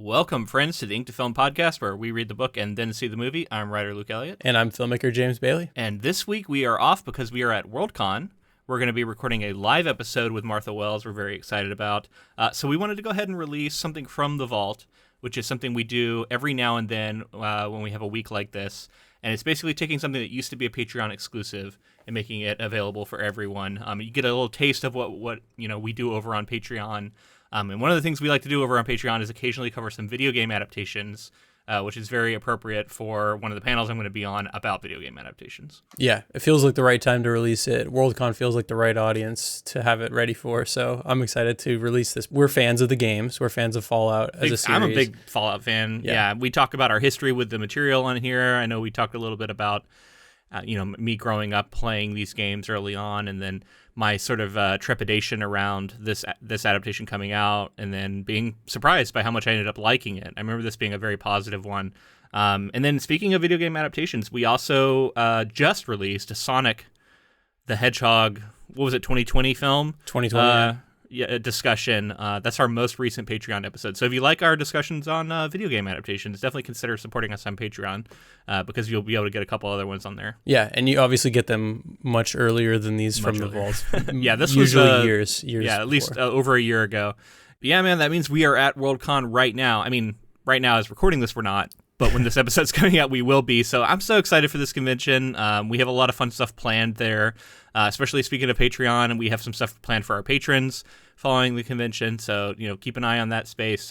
Welcome, friends, to the Ink to Film podcast, where we read the book and then see the movie. I'm writer Luke Elliott. And I'm filmmaker James Bailey. And this week we are off because we are at Worldcon. We're going to be recording a live episode with Martha Wells we're very excited about. So we wanted to go ahead and release something from the vault, which is something we do every now and then when we have a week like this. And it's basically taking something that used to be a Patreon exclusive and making it available for everyone. You get a little taste of what we do over on Patreon. And one of the things we like to do over on Patreon is occasionally cover some video game adaptations, which is very appropriate for one of the panels I'm going to be on about video game adaptations. Yeah, it feels like the right time to release it. Worldcon feels like the right audience to have it ready for, so I'm excited to release this. We're fans of the games. We're fans of Fallout as a series. I'm a big Fallout fan. Yeah, we talk about our history with the material on here. I know we talked a little bit about me growing up playing these games early on, and then my sort of trepidation around this adaptation coming out, and then being surprised by how much I ended up liking it. I remember this being a very positive one. And then speaking of video game adaptations, we also just released a Sonic the Hedgehog, 2020 film? 2020, a discussion. That's our most recent Patreon episode. So if you like our discussions on video game adaptations, definitely consider supporting us on Patreon because you'll be able to get a couple other ones on there. Yeah, and you obviously get them much earlier than these from the vaults. Yeah, this usually was years. Yeah, before. at least over a year ago. But yeah, man, that means we are at Worldcon right now. I mean, right now as recording this, we're not. But when this episode's coming out, we will be. So I'm so excited for this convention. We have a lot of fun stuff planned there, especially speaking of Patreon, and we have some stuff planned for our patrons following the convention. So, keep an eye on that space.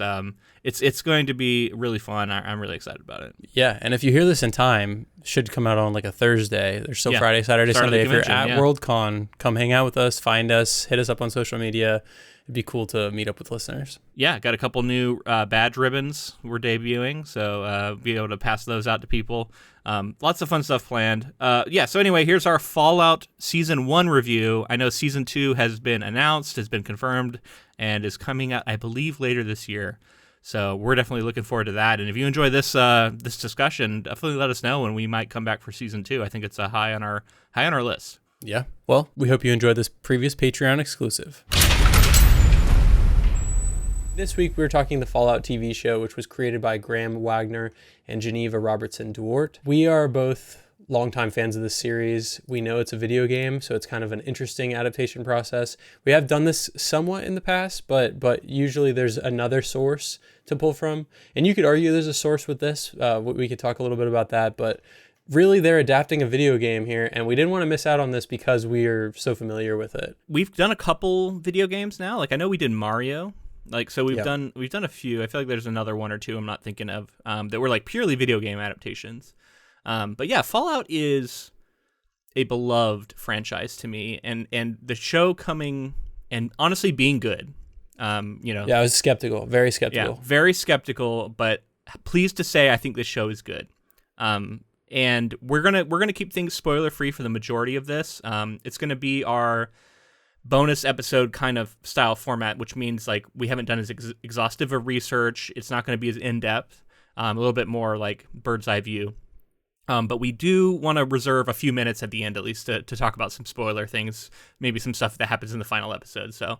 It's going to be really fun. I'm really excited about it. Yeah, and if you hear this in time, it should come out on like a Thursday. There's still Friday, Saturday, Sunday. If you're at Worldcon, come hang out with us, find us, hit us up on social media. It'd be cool to meet up with listeners. Yeah, got a couple new badge ribbons we're debuting, so be able to pass those out to people. Lots of fun stuff planned. So anyway, here's our Fallout Season 1 review. I know Season 2 has been announced, has been confirmed, and is coming out, I believe, later this year. So we're definitely looking forward to that. And if you enjoy this discussion, definitely let us know, and we might come back for Season 2. I think it's high on our list. Yeah. Well, we hope you enjoyed this previous Patreon exclusive. This week, we were talking the Fallout TV show, which was created by Graham Wagner and Geneva Robertson Duarte. We are both longtime fans of this series. We know it's a video game, so it's kind of an interesting adaptation process. We have done this somewhat in the past, but usually there's another source to pull from. And you could argue there's a source with this. We could talk a little bit about that, but really they're adapting a video game here, and we didn't want to miss out on this because we are so familiar with it. We've done a couple video games now. Like, I know we did Mario. We've done a few. I feel like there's another one or two I'm not thinking of that were like purely video game adaptations. But yeah, Fallout is a beloved franchise to me, and the show coming and honestly being good. Yeah, I was skeptical, very skeptical. Yeah, very skeptical, but pleased to say I think this show is good. And we're gonna keep things spoiler free for the majority of this. It's gonna be our bonus episode kind of style format, which means like we haven't done as exhaustive a research. It's not going to be as in-depth, a little bit more like bird's eye view. But we do want to reserve a few minutes at the end, at least, to talk about some spoiler things, maybe some stuff that happens in the final episode. So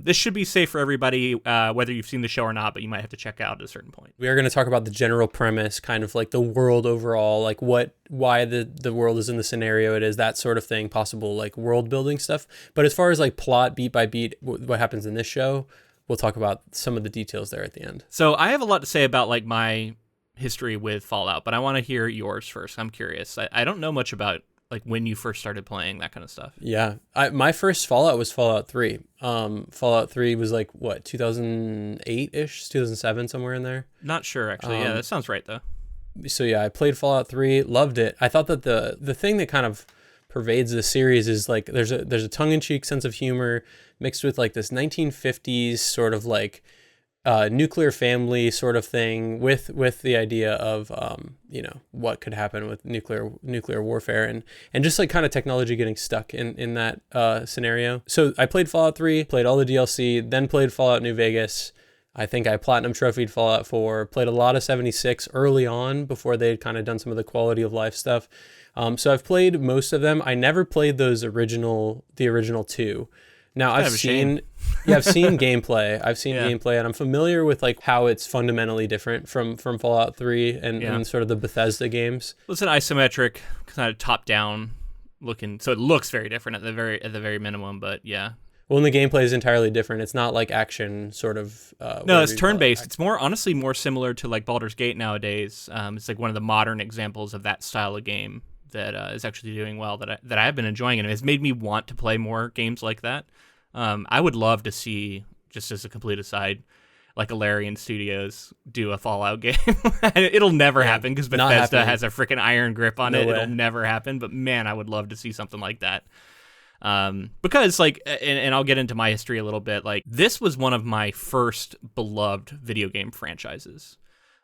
this should be safe for everybody, whether you've seen the show or not, but you might have to check out at a certain point. We are going to talk about the general premise, kind of like the world overall, like why the world is in the scenario it is, that sort of thing, possible like world building stuff. But as far as like plot, beat by beat, what happens in this show, we'll talk about some of the details there at the end. So I have a lot to say about like my history with Fallout, but I want to hear yours first. I'm curious. I don't know much about like when you first started playing, that kind of stuff. Yeah, my first Fallout was Fallout 3. Fallout 3 was like, 2008-ish, 2007, somewhere in there? Not sure, actually. Yeah, that sounds right, though. So yeah, I played Fallout 3, loved it. I thought that the thing that kind of pervades the series is like there's a tongue-in-cheek sense of humor mixed with like this 1950s sort of like nuclear family sort of thing with the idea of what could happen with nuclear warfare and just like kind of technology getting stuck in that scenario. So I played Fallout 3, played all the DLC, then played Fallout New Vegas. I think I platinum trophied Fallout 4, played a lot of 76 early on before they had kind of done some of the quality of life stuff. So I've played most of them. I never played the original two. Now Kind I've of a shame. seen, yeah, I've seen gameplay. I've seen Yeah. gameplay, and I'm familiar with like how it's fundamentally different from Fallout 3 Yeah. and sort of the Bethesda games. Well, it's an isometric kind of top down looking, so it looks very different at the very minimum. But yeah, Well, and the gameplay is entirely different. It's not like action sort of. no, Whatever it's you call turn it. based. It's more honestly more similar to like Baldur's Gate nowadays. It's like one of the modern examples of that style of game that is actually doing well that I have been enjoying, and it has made me want to play more games like that. I would love to see, just as a complete aside, like Alarian Studios do a Fallout game. It'll never happen because not Bethesda happening. has a freaking iron grip on No it. way. It'll never happen. But man, I would love to see something like that. Because like, and I'll get into my history a little bit. Like, this was one of my first beloved video game franchises.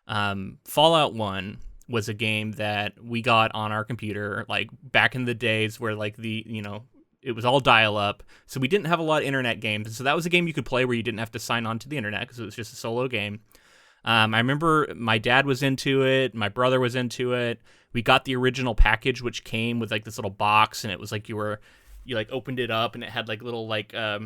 Fallout 1 was a game that we got on our computer like back in the days where like it was all dial up, so we didn't have a lot of internet games. So that was a game you could play where you didn't have to sign on to the internet because it was just a solo game. I remember my dad was into it, my brother was into it. We got the original package, which came with like this little box, and it was like you like opened it up and it had like little like I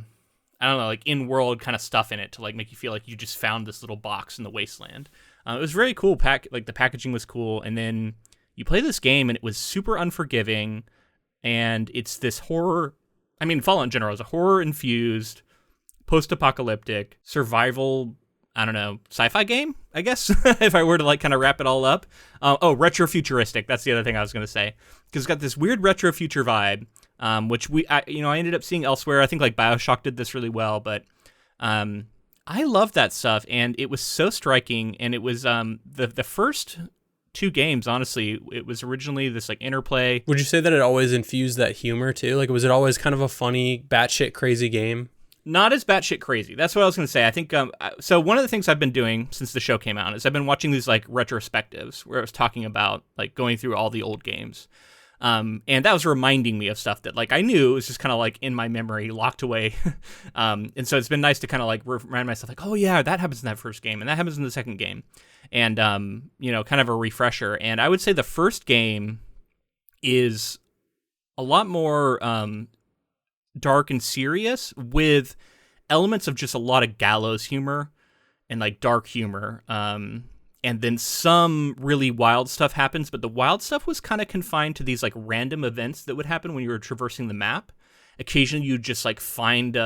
don't know, like in-world kind of stuff in it to like make you feel like you just found this little box in the wasteland. It was very cool. Like the packaging was cool, and then you play this game and it was super unforgiving. And it's this horror. I mean, Fallout in general is a horror-infused, post-apocalyptic, survival, I don't know, sci-fi game, I guess, if I were to like kind of wrap it all up. Retro-futuristic. That's the other thing I was going to say. Because it's got this weird retro-future vibe, which I ended up seeing elsewhere. I think like BioShock did this really well, but I love that stuff. And it was so striking. And it was the first two games, honestly. It was originally this like interplay. Would you say that it always infused that humor too? Like, was it always kind of a funny, batshit crazy game? Not as batshit crazy. That's what I was going to say. I think so. One of the things I've been doing since the show came out is I've been watching these like retrospectives where I was talking about like going through all the old games, and that was reminding me of stuff that like I knew. It was just kind of like in my memory, locked away. And so it's been nice to kind of like remind myself like, oh yeah, that happens in that first game, and that happens in the second game. And, kind of a refresher. And I would say the first game is a lot more dark and serious with elements of just a lot of gallows humor and like dark humor. And then some really wild stuff happens, but the wild stuff was kind of confined to these like random events that would happen when you were traversing the map. Occasionally you'd just like find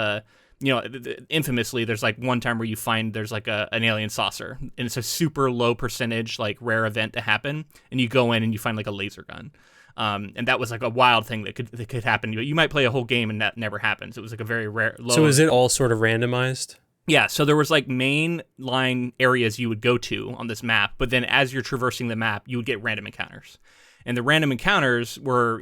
infamously, there's like one time where you find there's like an alien saucer, and it's a super low percentage like rare event to happen, and you go in and you find like a laser gun, and that was like a wild thing that could happen. You might play a whole game and that never happens. It was like a very rare low. So is it all sort of randomized? Yeah, so there was like main line areas you would go to on this map, but then as you're traversing the map, you would get random encounters. And the random encounters were,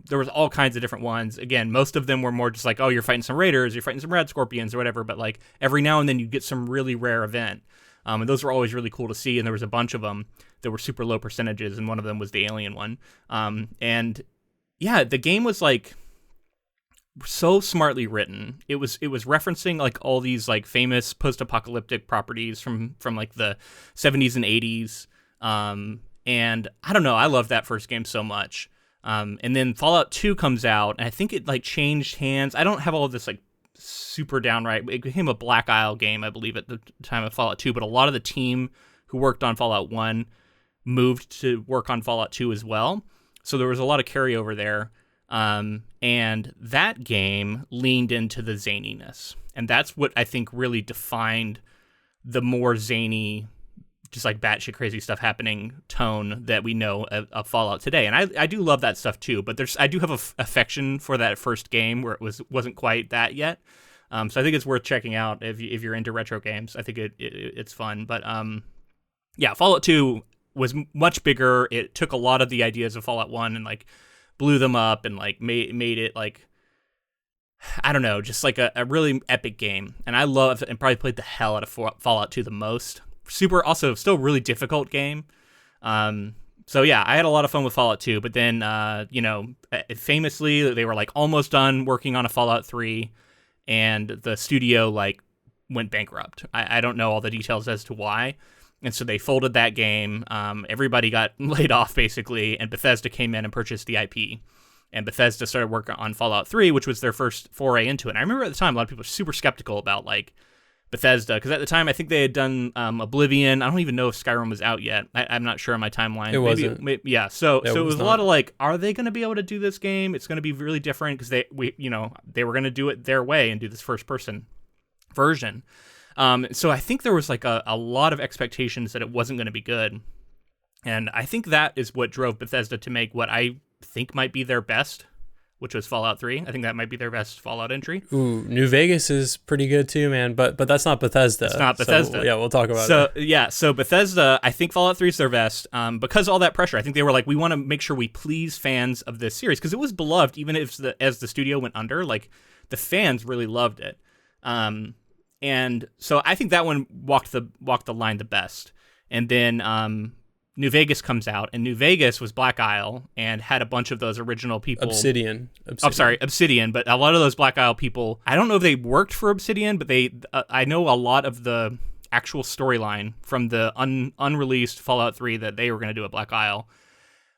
there was all kinds of different ones. Again, most of them were more just like, oh, you're fighting some raiders, you're fighting some red scorpions or whatever. But like every now and then you get some really rare event. And those were always really cool to see. And there was a bunch of them that were super low percentages. And one of them was the alien one. And yeah, the game was like so smartly written. It was referencing like all these like famous post-apocalyptic properties from like the 70s and 80s. And I don't know, I love that first game so much. And then Fallout 2 comes out, and I think it like changed hands. I don't have all of this like super downright. It became a Black Isle game, I believe, at the time of Fallout 2. But a lot of the team who worked on Fallout 1 moved to work on Fallout 2 as well. So there was a lot of carryover there. And that game leaned into the zaniness. And that's what I think really defined the more zany, just like batshit crazy stuff happening tone that we know of Fallout today. And I do love that stuff too, but I do have a affection for that first game where it wasn't quite that yet. So I think it's worth checking out if you're into retro games. I think it's fun. But yeah, Fallout 2 was much bigger. It took a lot of the ideas of Fallout 1 and like blew them up and like made it like, I don't know, just like a really epic game. And I love and probably played the hell out of Fallout 2 the most. Super, also still really difficult game. So yeah, I had a lot of fun with Fallout 2, but then, famously they were like almost done working on a Fallout 3 and the studio like went bankrupt. I don't know all the details as to why. And so they folded that game. Everybody got laid off basically, and Bethesda came in and purchased the IP. And Bethesda started working on Fallout 3, which was their first foray into it. And I remember at the time, a lot of people were super skeptical about like Bethesda, because at the time I think they had done Oblivion. I don't even know if Skyrim was out yet. I'm not sure on my timeline. It wasn't. Maybe, yeah. So it was a not. lot of like, are they going to be able to do this game? It's going to be really different because they were going to do it their way and do this first person version. So I think there was like a lot of expectations that it wasn't going to be good. And I think that is what drove Bethesda to make what I think might be their best, which was Fallout 3. I think that might be their best Fallout entry. Ooh, New Vegas is pretty good too, man. But that's not Bethesda. It's not Bethesda. So, yeah, we'll talk about it. Yeah, so Bethesda, I think Fallout 3 is their best because all that pressure. I think they were like, we want to make sure we please fans of this series because it was beloved, even if as the studio went under. Like the fans really loved it, and so I think that one walked the line the best. And then New Vegas comes out, and New Vegas was Black Isle and had a bunch of those original people. Obsidian. Oh, sorry, Obsidian. But a lot of those Black Isle people, I don't know if they worked for Obsidian, but I know a lot of the actual storyline from the unreleased Fallout 3 that they were going to do at Black Isle.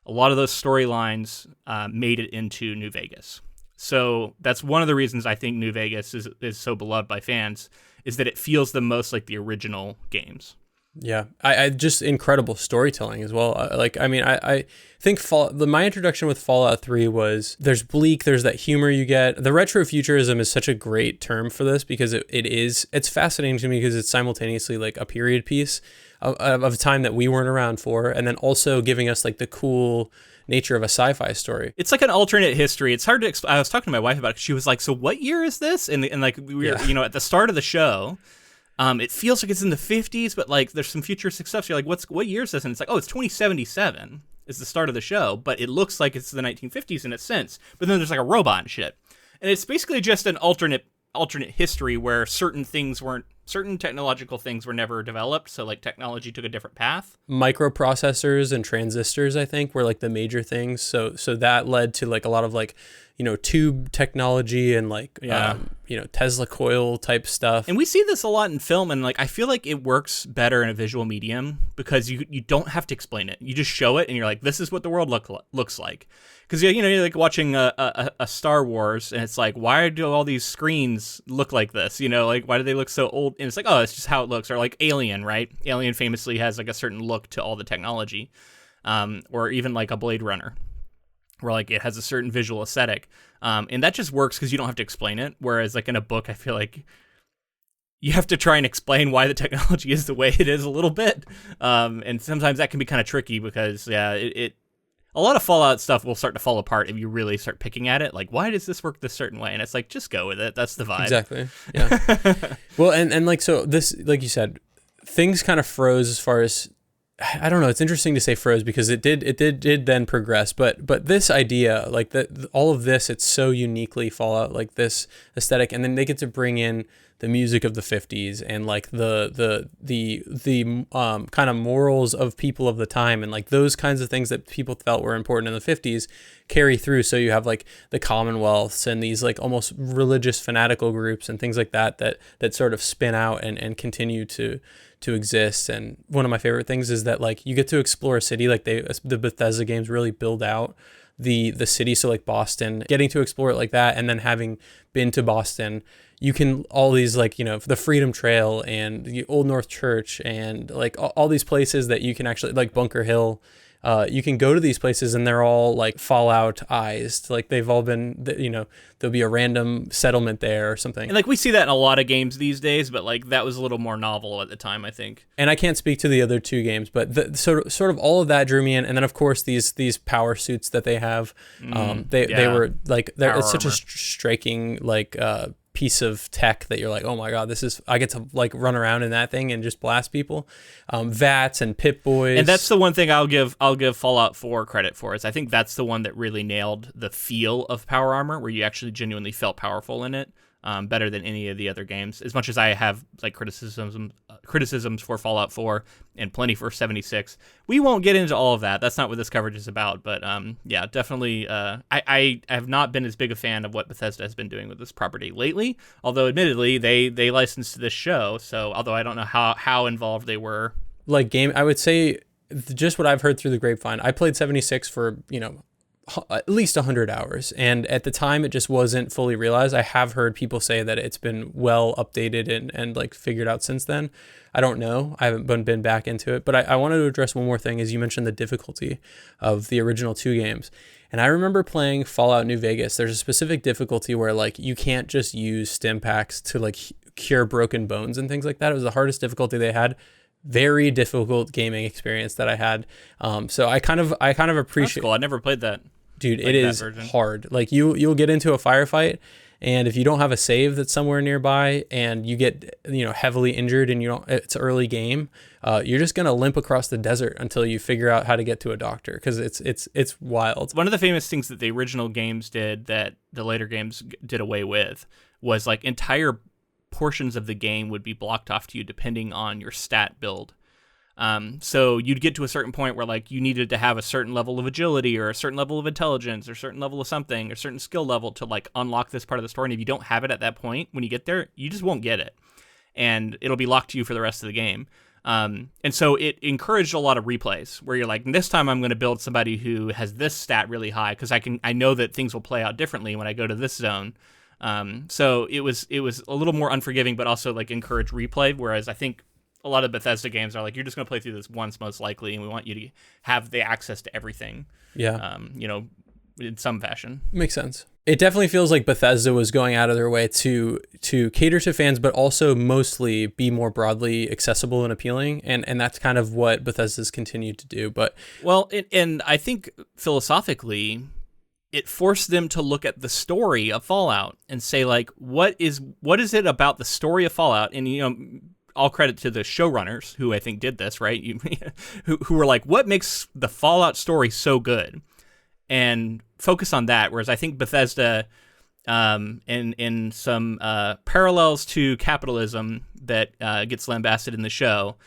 A lot of those storylines made it into New Vegas. So that's one of the reasons I think New Vegas is so beloved by fans, is that it feels the most like the original games. Yeah, I just incredible storytelling as well. I think my introduction with Fallout 3 was there's bleak, there's that humor you get. The retrofuturism is such a great term for this because it's fascinating to me because it's simultaneously like a period piece of a time that we weren't around for, and then also giving us like the cool nature of a sci-fi story. It's like an alternate history. It's hard to explain. I was talking to my wife about it. She was like, so what year is this? And like we were, at the start of the show, it feels like it's in the 50s, but like there's some futuristic stuff. So you're like, what year is this? And it's like, oh, it's 2077 is the start of the show, but it looks like it's the 1950s in a sense. But then there's like a robot and shit. And it's basically just an alternate history where certain technological things were never developed. So like technology took a different path. Microprocessors and transistors, I think, were like the major things. So that led to like a lot of like, tube technology and like, Tesla coil type stuff. And we see this a lot in film, and like I feel like it works better in a visual medium because you don't have to explain it. You just show it, and you're like, this is what the world looks like. Because you're like watching a Star Wars, and it's like, why do all these screens look like this? Like why do they look so old? And it's like, oh, it's just how it looks. Or like Alien, right? Alien famously has like a certain look to all the technology, or even like a Blade Runner, where like it has a certain visual aesthetic, and that just works because you don't have to explain it. Whereas like in a book, I feel like you have to try and explain why the technology is the way it is a little bit, and sometimes that can be kind of tricky because a lot of Fallout stuff will start to fall apart if you really start picking at it. Like, why does this work this certain way? And it's like, just go with it. That's the vibe. Exactly. Yeah. Well, and like so this, like you said, things kind of froze as far as. I don't know. It's interesting to say froze because it did then progress, but this idea, like all of this, it's so uniquely Fallout, like this aesthetic, and then they get to bring in the music of the 50s and like the kind of morals of people of the time, and like those kinds of things that people felt were important in the 50s carry through. So you have like the Commonwealths and these like almost religious fanatical groups and things like that sort of spin out and continue to exist. And one of my favorite things is that like you get to explore a city, like the Bethesda games really build out the city. So like Boston, getting to explore it like that, and then having been to Boston, you can all these like the Freedom Trail and the Old North Church and like all these places that you can actually like Bunker Hill. You can go to these places and they're all like Fallout-ized. Like they've all been, there'll be a random settlement there or something. And like we see that in a lot of games these days, but like that was a little more novel at the time, I think. And I can't speak to the other two games, but sort of all of that drew me in. And then of course these power suits that they have, they were like, it's such a striking like piece of tech that you're like, oh my god, I get to like run around in that thing and just blast people. VATS and Pip-Boys. And that's the one thing I'll give Fallout 4 credit for, is I think that's the one that really nailed the feel of power armor, where you actually genuinely felt powerful in it, better than any of the other games. As much as I have like criticisms for Fallout 4 and plenty for 76, we won't get into all of that. That's not what this coverage is about. But yeah, definitely. I have not been as big a fan of what Bethesda has been doing with this property lately. Although, admittedly, they licensed this show. So, although I don't know how involved they were. Like I would say, just what I've heard through the grapevine. I played 76 for at least 100 hours. And at the time, it just wasn't fully realized. I have heard people say that it's been well updated and like figured out since then. I don't know. I haven't been back into it. But I wanted to address one more thing, as you mentioned the difficulty of the original 2 games. And I remember playing Fallout New Vegas. There's a specific difficulty where like you can't just use stim packs to like cure broken bones and things like that. It was the hardest difficulty they had. Very difficult gaming experience that I had. So I kind of appreciate. That's cool. I never played that. Dude, it is hard. Like you'll get into a firefight, and if you don't have a save that's somewhere nearby, and you get heavily injured, and it's early game, you're just gonna limp across the desert until you figure out how to get to a doctor, because it's wild. One of the famous things that the original games did that the later games did away with was like entire portions of the game would be blocked off to you depending on your stat build. So you'd get to a certain point where like you needed to have a certain level of agility or a certain level of intelligence or a certain level of something or a certain skill level to like unlock this part of the story. And if you don't have it at that point, when you get there, you just won't get it. And it'll be locked to you for the rest of the game. And so it encouraged a lot of replays where you're like, this time I'm going to build somebody who has this stat really high because I know that things will play out differently when I go to this zone. So it was a little more unforgiving, but also like encourage replay. Whereas I think a lot of Bethesda games are like, you're just going to play through this once most likely, and we want you to have the access to everything. Yeah. In some fashion. Makes sense. It definitely feels like Bethesda was going out of their way to cater to fans, but also mostly be more broadly accessible and appealing. And that's kind of what Bethesda's continued to do. But and I think philosophically, it forced them to look at the story of Fallout and say, like, what is it about the story of Fallout? And, all credit to the showrunners who I think did this, right? Who were like, what makes the Fallout story so good? And focus on that. Whereas I think Bethesda, in some parallels to capitalism that gets lambasted in the show,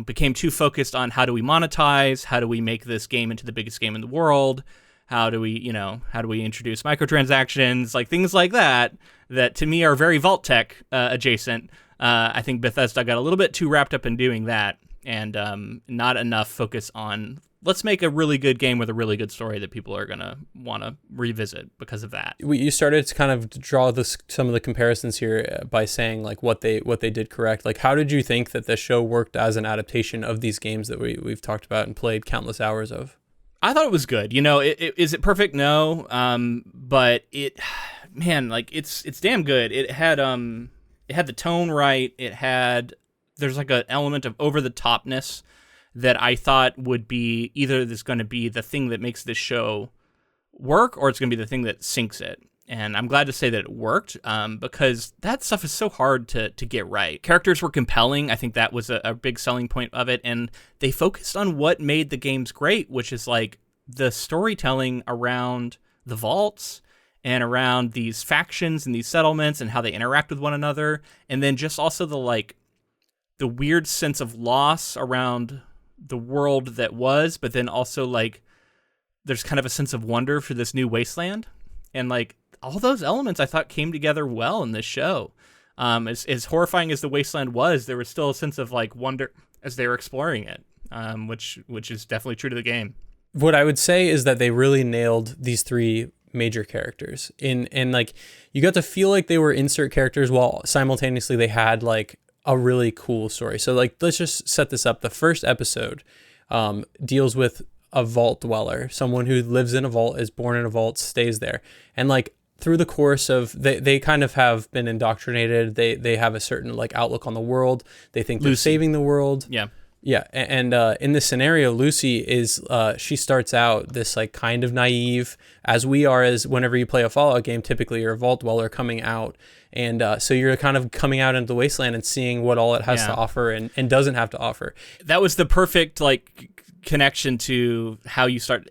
became too focused on how do we monetize? How do we make this game into the biggest game in the world? How do we introduce microtransactions? Like things like that to me are very Vault Tech adjacent. I think Bethesda got a little bit too wrapped up in doing that and not enough focus on let's make a really good game with a really good story that people are going to want to revisit because of that. You started to kind of draw some of the comparisons here by saying like what they did correct. Like how did you think that the show worked as an adaptation of these games that we've talked about and played countless hours of? I thought it was good. Is it perfect? No. But it's damn good. It had the tone right. There's like an element of over the topness that I thought would be either this going to be the thing that makes this show work or it's going to be the thing that sinks it. And I'm glad to say that it worked because that stuff is so hard to get right. Characters were compelling. I think that was a big selling point of it. And they focused on what made the games great, which is like the storytelling around the vaults and around these factions and these settlements and how they interact with one another. And then just also the weird sense of loss around the world that was, but then also like there's kind of a sense of wonder for this new wasteland. And like all those elements I thought came together well in this show. As horrifying as the wasteland was, there was still a sense of like wonder as they were exploring it, which is definitely true to the game. What I would say is that they really nailed these 3 major characters and like you got to feel like they were insert characters while simultaneously they had like a really cool story. So like let's just set this up. The first episode deals with a vault dweller, someone who lives in a vault, is born in a vault, stays there, and like through the course of they kind of have been indoctrinated. They have a certain like outlook on the world. They think they're saving the world. Yeah, and in this scenario, Lucy is she starts out this like kind of naive, as we are as whenever you play a Fallout game. Typically, you're a vault dweller coming out, and so you're kind of coming out into the wasteland and seeing what all it has to offer and doesn't have to offer. That was the perfect like connection to how you start.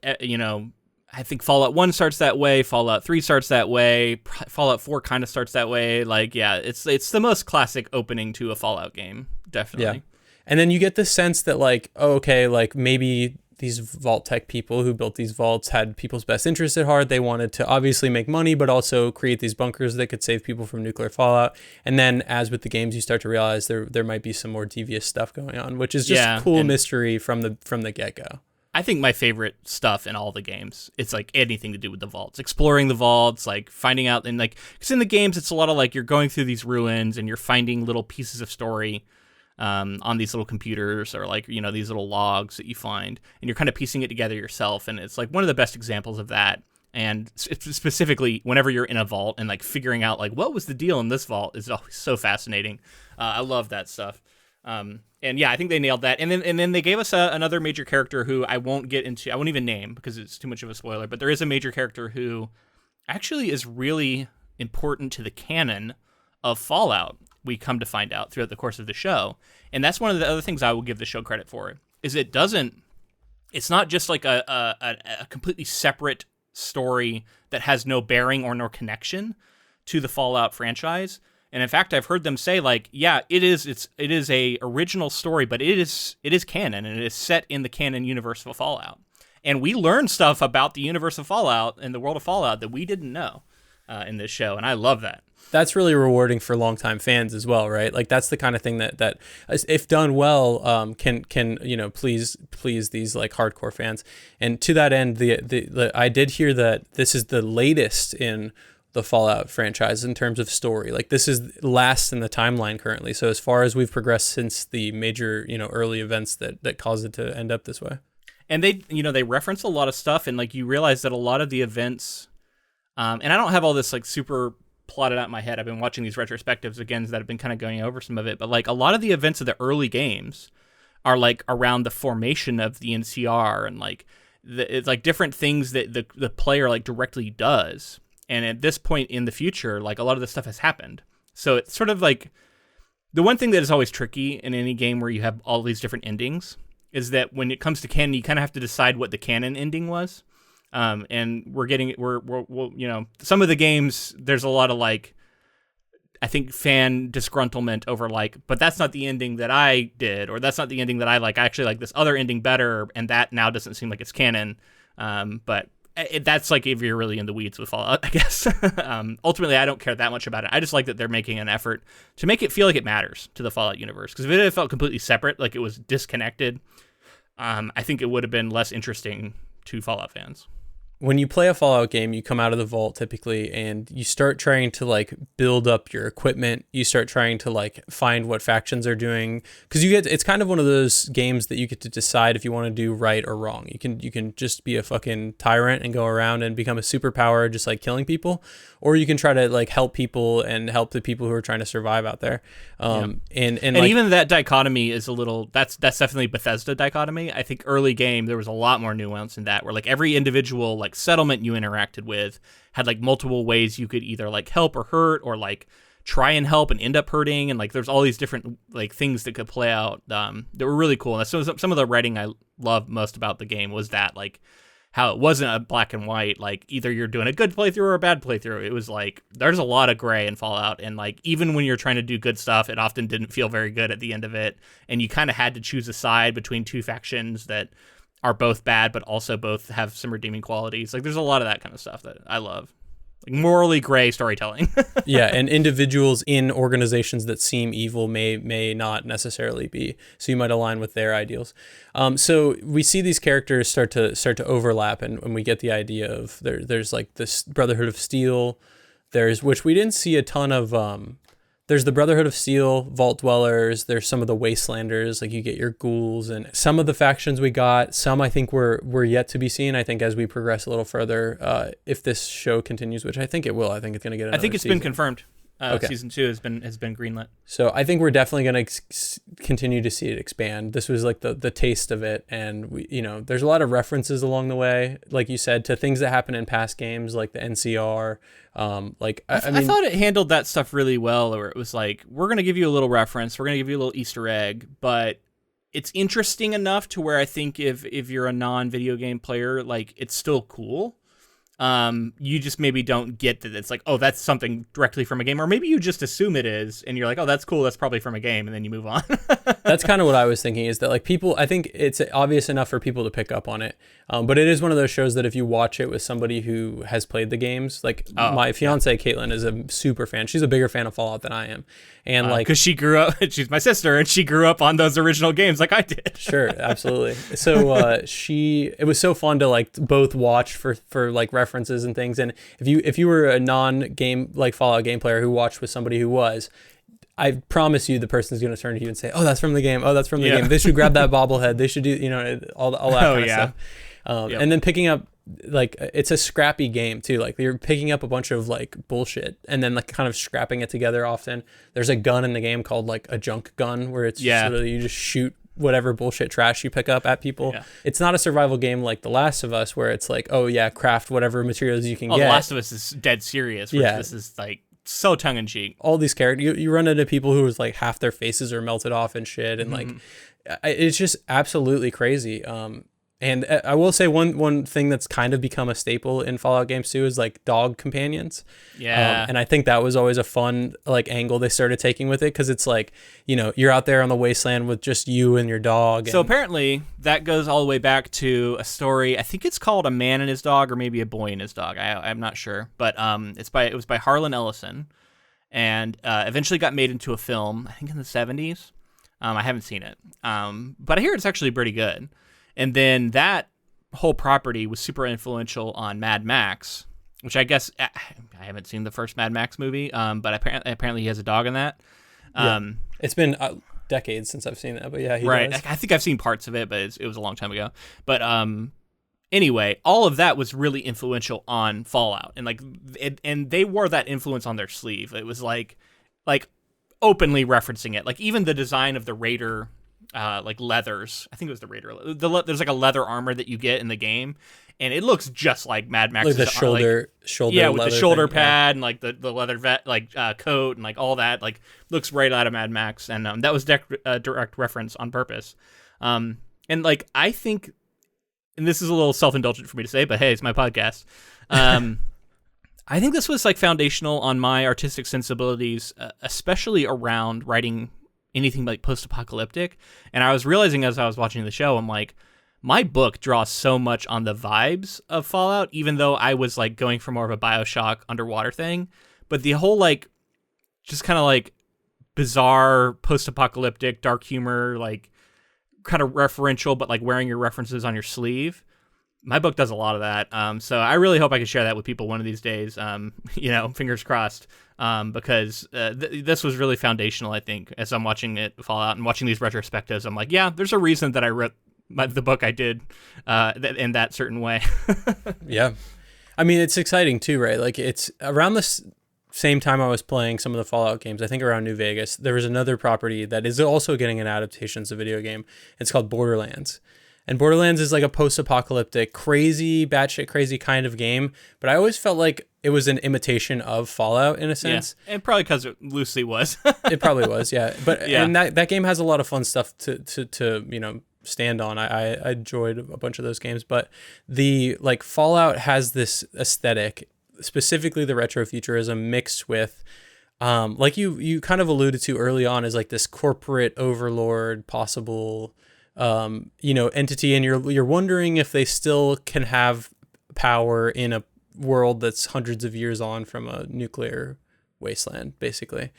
I think Fallout 1 starts that way, Fallout 3 starts that way, Fallout 4 kind of starts that way. Like, yeah, it's the most classic opening to a Fallout game, definitely. Yeah. And then you get the sense that like, oh, okay, like maybe these Vault Tech people who built these vaults had people's best interests at heart. They wanted to obviously make money, but also create these bunkers that could save people from nuclear fallout. And then as with the games, you start to realize there might be some more devious stuff going on, which is just cool mystery from the get-go. I think my favorite stuff in all the games, it's like anything to do with the vaults, exploring the vaults, like finding out, and like, because in the games it's a lot of like you're going through these ruins and you're finding little pieces of story on these little computers, or like, you know, these little logs that you find, and you're kind of piecing it together yourself. And it's like one of the best examples of that. And specifically, whenever you're in a vault and like figuring out like what was the deal in this vault is always so fascinating. I love that stuff. And yeah, I think they nailed that. And then they gave us another major character who I won't even name because it's too much of a spoiler. But there is a major character who actually is really important to the canon of Fallout. We come to find out throughout the course of the show, and that's one of the other things I will give the show credit for. Is it's not just like a completely separate story that has no bearing or no connection to the Fallout franchise. And in fact, I've heard them say like, yeah, it is a original story, but it is canon, and it is set in the canon universe of Fallout. And we learn stuff about the universe of Fallout and the world of Fallout that we didn't know in this show, and I love that. That's really rewarding for longtime fans as well, right? Like that's the kind of thing that if done well, can please these like hardcore fans. And to that end, the I did hear that this is the latest in the Fallout franchise in terms of story. Like this is last in the timeline currently. So as far as we've progressed since the major, early events that caused it to end up this way. And they reference a lot of stuff, and like you realize that a lot of the events, and I don't have all this like super plotted out in my head. I've been watching these retrospectives again that have been kind of going over some of it, but like a lot of the events of the early games are like around the formation of the NCR, and like it's like different things that the player like directly does. And at this point in the future, like a lot of this stuff has happened. So it's sort of like the one thing that is always tricky in any game where you have all these different endings is that when it comes to canon, you kind of have to decide what the canon ending was. And we're some of the games, there's a lot of like, I think fan disgruntlement over like, but that's not the ending that I did, or that's not the ending that I like. I actually like this other ending better, and that now doesn't seem like it's canon. But that's like if you're really in the weeds with Fallout, I guess. Ultimately, I don't care that much about it. I just like that they're making an effort to make it feel like it matters to the Fallout universe. Because if it had felt completely separate, like it was disconnected, I think it would have been less interesting to Fallout fans. When you play a Fallout game, you come out of the vault typically and you start trying to like build up your equipment. You start trying to like find what factions are doing, because it's kind of one of those games that you get to decide if you want to do right or wrong. You can just be a fucking tyrant and go around and become a superpower, just like killing people, or you can try to like help people and help the people who are trying to survive out there. And like, even that dichotomy is a little, that's definitely Bethesda dichotomy. I think early game there was a lot more nuance in that, where like every individual like settlement you interacted with had like multiple ways you could either like help or hurt, or like try and help and end up hurting, and like there's all these different like things that could play out that were really cool. And so some of the writing I loved most about the game was that like how it wasn't a black and white, like either you're doing a good playthrough or a bad playthrough. It was like there's a lot of gray in Fallout, and like even when you're trying to do good stuff, it often didn't feel very good at the end of it, and you kind of had to choose a side between two factions that are both bad but also both have some redeeming qualities. Like there's a lot of that kind of stuff that I love. Like morally gray storytelling. Yeah, and individuals in organizations that seem evil may not necessarily be. So you might align with their ideals. So we see these characters start to overlap, and we get the idea of there's like this Brotherhood of Steel. Which we didn't see a ton of. There's the Brotherhood of Steel, Vault Dwellers. There's some of the Wastelanders, like you get your ghouls, and some of the factions we got. Some I think were yet to be seen. I think as we progress a little further, if this show continues, which I think it will, I think it's going to get another I think it's season. been confirmed. Okay. Season 2 has been greenlit. So I think we're definitely going to continue to see it expand. This was like the taste of it, and there's a lot of references along the way, like you said, to things that happen in past games, like the NCR. I thought it handled that stuff really well, where it was like, we're going to give you a little reference, we're going to give you a little Easter egg, but it's interesting enough to where I think if you're a non-video game player, like it's still cool. you just maybe don't get that it's like, oh, that's something directly from a game, or maybe you just assume it is, and you're like, oh, that's cool, that's probably from a game, and then you move on. That's kind of what I was thinking, is that like people, I think it's obvious enough for people to pick up on it, but it is one of those shows that if you watch it with somebody who has played the games, like my fiance Caitlin is a super fan. She's a bigger fan of Fallout than I am, and like because she grew up, she's my sister, and she grew up on those original games like I did. Sure, absolutely. So it was so fun to like both watch for like references and things. And if you were a non-game like Fallout game player who watched with somebody who was, I promise you the person's going to turn to you and say, oh, that's from the game. Oh, that's from the game. They should grab that bobblehead. They should do, all that kind of stuff. And then picking up, like, it's a scrappy game too. Like, you're picking up a bunch of like bullshit and then like kind of scrapping it together often. There's a gun in the game called like a junk gun, where it's just literally you just shoot whatever bullshit trash you pick up at people. Yeah. It's not a survival game like The Last of Us, where it's like, oh yeah, craft whatever materials you can get. The Last of Us is dead serious. This is like so tongue-in-cheek. All these characters, you run into people who was like half their faces are melted off and shit, and like it's just absolutely crazy. And I will say one thing that's kind of become a staple in Fallout games too is like dog companions. Yeah. And I think that was always a fun like angle they started taking with it, because it's like, you're out there on the wasteland with just you and your dog. So apparently that goes all the way back to a story. I think it's called A Man and His Dog, or maybe A Boy and His Dog. I'm not sure, but it was by Harlan Ellison, and eventually got made into a film, I think in the 70s. I haven't seen it, but I hear it's actually pretty good. And then that whole property was super influential on Mad Max, which I guess I haven't seen the first Mad Max movie, but apparently he has a dog in that. It's been decades since I've seen that, but yeah, he does. I think I've seen parts of it, but it was a long time ago. But anyway, all of that was really influential on Fallout, and and they wore that influence on their sleeve. It was like openly referencing it, like even the design of the Raider. Like leathers. I think it was the Raider. There's like a leather armor that you get in the game, and it looks just like Mad Max. Like the shoulder. Yeah, with the shoulder pad and like the leather coat and like all that. Like looks right out of Mad Max, and that was direct reference on purpose. And like I think, and this is a little self-indulgent for me to say, but hey, it's my podcast. I think this was like foundational on my artistic sensibilities, especially around writing anything like post-apocalyptic. And I was realizing as I was watching the show, I'm like, my book draws so much on the vibes of Fallout, even though I was like going for more of a BioShock underwater thing. But the whole like just kind of like bizarre post-apocalyptic dark humor, like kind of referential, but like wearing your references on your sleeve. My book does a lot of that. So I really hope I can share that with people one of these days. Fingers crossed. Because this was really foundational, I think, as I'm watching it Fallout and watching these retrospectives. I'm like, yeah, there's a reason that I wrote the book I did in that certain way. Yeah. I mean, it's exciting too, right? Like it's around the same time I was playing some of the Fallout games, I think around New Vegas, there was another property that is also getting an adaptation as a video game. It's called Borderlands. And Borderlands is like a post-apocalyptic, crazy, batshit crazy kind of game. But I always felt like it was an imitation of Fallout in a sense. Yeah, and probably because it loosely was. It probably was, yeah. But yeah. And that game has a lot of fun stuff to stand on. I enjoyed a bunch of those games. But the like Fallout has this aesthetic, specifically the retrofuturism mixed with like you kind of alluded to early on, is like this corporate overlord possible entity, and you're wondering if they still can have power in a world that's hundreds of years on from a nuclear wasteland, basically.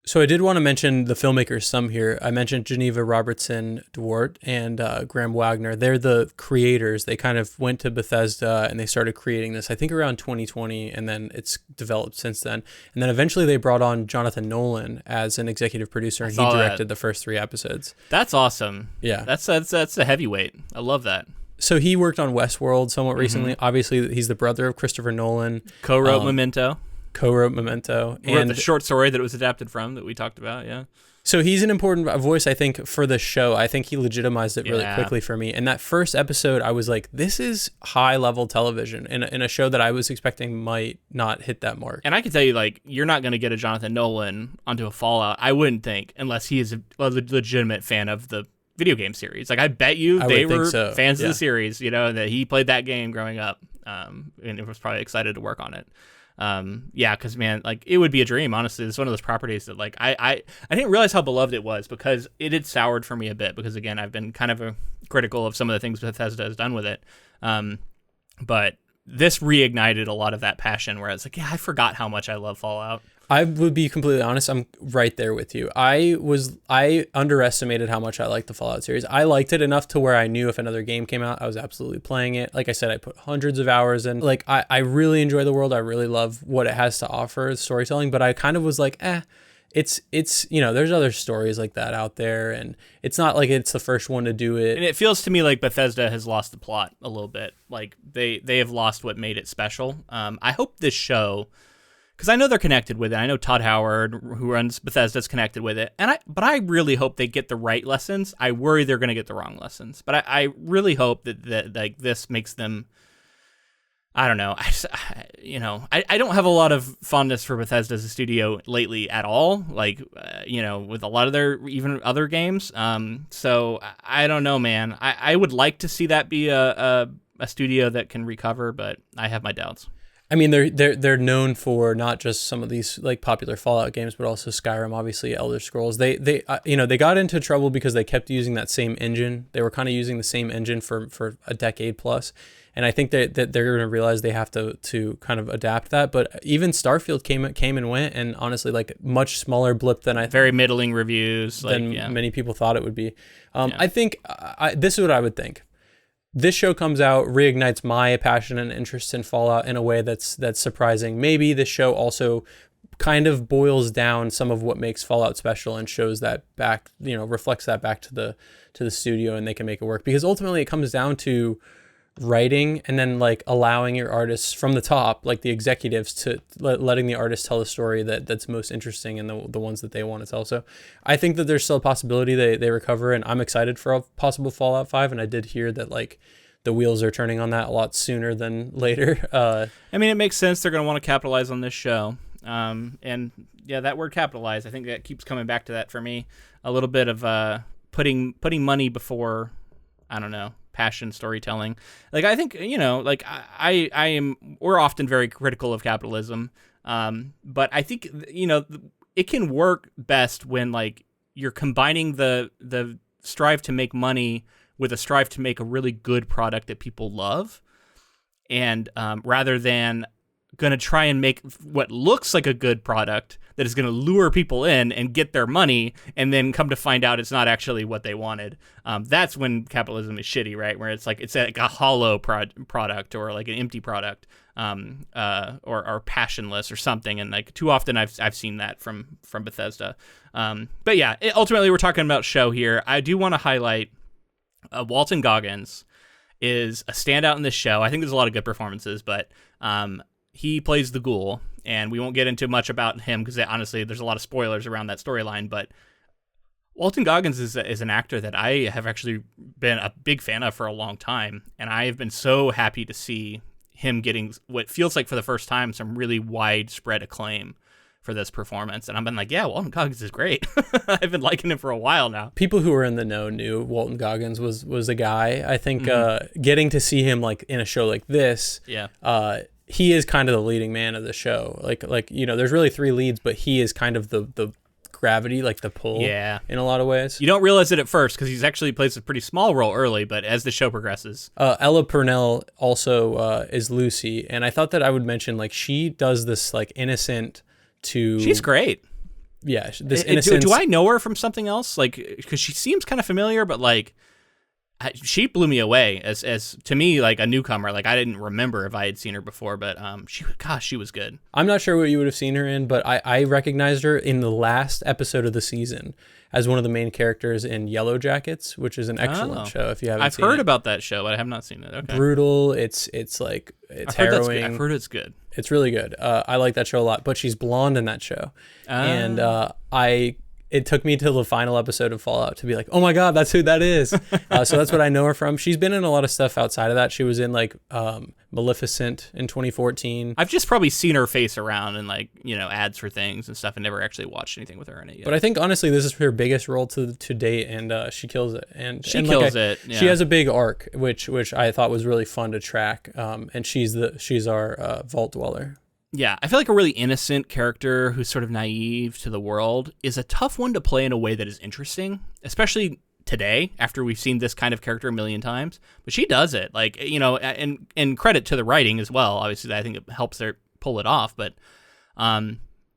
So I did want to mention the filmmakers some here. I mentioned Geneva Robertson Dwart and Graham Wagner. They're the creators. They kind of went to Bethesda and they started creating this, I think around 2020, and then it's developed since then. And then eventually they brought on Jonathan Nolan as an executive producer, and he directed the first 3 episodes. That's awesome. Yeah. That's a heavyweight. I love that. So he worked on Westworld somewhat recently. Obviously, he's the brother of Christopher Nolan. Co-wrote Memento. And the short story that it was adapted from that we talked about, yeah. So he's an important voice, I think, for the show. I think he legitimized it really quickly for me. And that first episode, I was like, this is high-level television in a show that I was expecting might not hit that mark. And I can tell you, like, you're not going to get a Jonathan Nolan onto a Fallout, I wouldn't think, unless he is a legitimate fan of the video game series. Like, I bet you they were fans of the series, that he played that game growing up. and was probably excited to work on it. Yeah, because man, like it would be a dream. Honestly, it's one of those properties that like I didn't realize how beloved it was because it had soured for me a bit. Because again, I've been kind of critical of some of the things Bethesda has done with it, but this reignited a lot of that passion. Where it's like, yeah, I forgot how much I love Fallout. I would be completely honest. I'm right there with you. I underestimated how much I liked the Fallout series. I liked it enough to where I knew if another game came out, I was absolutely playing it. Like I said, I put hundreds of hours in. Like I really enjoy the world. I really love what it has to offer, storytelling. But I kind of was like, it's there's other stories like that out there, and it's not like it's the first one to do it. And it feels to me like Bethesda has lost the plot a little bit. Like they have lost what made it special. I hope this show. Because I know they're connected with it. I know Todd Howard, who runs Bethesda, is connected with it. But I really hope they get the right lessons. I worry they're going to get the wrong lessons. But I really hope that like this makes them. I don't know. I don't have a lot of fondness for Bethesda as a studio lately at all. Like with a lot of their even other games. So I don't know, man. I would like to see that be a studio that can recover, but I have my doubts. I mean, they're known for not just some of these like popular Fallout games, but also Skyrim, obviously Elder Scrolls. They got into trouble because they kept using that same engine. They were kind of using the same engine for a decade plus, and I think that they're going to realize they have to kind of adapt that. But even Starfield came and went, and honestly, like much smaller blip than very middling reviews than many people thought it would be. I think this is what I would think. This show comes out, reignites my passion and interest in Fallout in a way that's surprising. Maybe this show also kind of boils down some of what makes Fallout special and shows that back, reflects that back to the studio, and they can make it work. Because ultimately it comes down to writing and then like allowing your artists from the top, like the executives, to letting the artists tell the story that's most interesting and the ones that they want to tell. So I think that there's still a possibility they recover, and I'm excited for a possible Fallout 5. And I did hear that like the wheels are turning on that a lot sooner than later. I mean, it makes sense. They're going to want to capitalize on this show. And yeah, that word capitalize, I think that keeps coming back to that for me. A little bit of putting money before, I don't know, passion, storytelling. Like I think I am. We're often very critical of capitalism, but I think it can work best when like you're combining the strive to make money with a strive to make a really good product that people love, and rather than going to try and make what looks like a good product that is going to lure people in and get their money, and then come to find out it's not actually what they wanted. That's when capitalism is shitty, right? Where it's like a hollow product or like an empty product, or passionless or something. And like too often I've seen that from Bethesda. But yeah, ultimately we're talking about show here. I do want to highlight Walton Goggins is a standout in this show. I think there's a lot of good performances, but he plays the ghoul, and we won't get into much about him because honestly, there's a lot of spoilers around that storyline. But Walton Goggins is an actor that I have actually been a big fan of for a long time, and I have been so happy to see him getting what feels like for the first time some really widespread acclaim for this performance. And I've been like, yeah, Walton Goggins is great. I've been liking him for a while now. People who are in the know knew Walton Goggins was a guy. I think getting to see him like in a show like this, he is kind of the leading man of the show. Like there's really three leads, but he is kind of the gravity, like the pull, in a lot of ways. You don't realize it at first because he's actually plays a pretty small role early, but as the show progresses. Ella Purnell also is Lucy, and I thought that I would mention like she does this like innocent to. She's great. Yeah, this innocence. Do I know her from something else? Like, because she seems kind of familiar, but like. She blew me away as to me like a newcomer. Like I didn't remember if I had seen her before, but she was good. I'm not sure what you would have seen her in, but I recognized her in the last episode of the season as one of the main characters in Yellow Jackets, which is an excellent show. If you haven't, I've heard about that show, but I have not seen it. Okay. Brutal. It's like it's harrowing. I've heard it's good. It's really good. I like that show a lot. But she's blonde in that show, and it took me till the final episode of Fallout to be like, oh my God, that's who that is. So that's what I know her from. She's been in a lot of stuff outside of that. She was in like Maleficent in 2014. I've just probably seen her face around and like, ads for things and stuff and never actually watched anything with her in it yet. But I think honestly this is her biggest role to date, and she kills it. And she kills it. Yeah. She has a big arc, which I thought was really fun to track. And she's our vault dweller. Yeah, I feel like a really innocent character who's sort of naive to the world is a tough one to play in a way that is interesting, especially today after we've seen this kind of character a million times. But she does it, like, and credit to the writing as well. Obviously, I think it helps her pull it off. But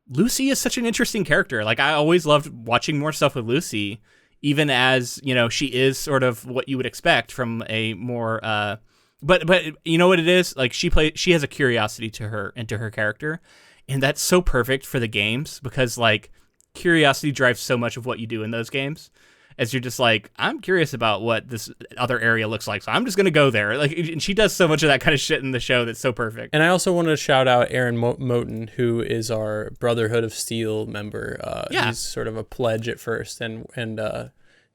Lucy is such an interesting character. Like, I always loved watching more stuff with Lucy, even as she is sort of what you would expect from a more. But you know what it is? Like, she has a curiosity to her character, and that's so perfect for the games because like curiosity drives so much of what you do in those games. As you're just like, I'm curious about what this other area looks like, so I'm just gonna go there. Like, and she does so much of that kind of shit in the show that's so perfect. And I also wanted to shout out Aaron Moten, who is our Brotherhood of Steel member. He's sort of a pledge at first, and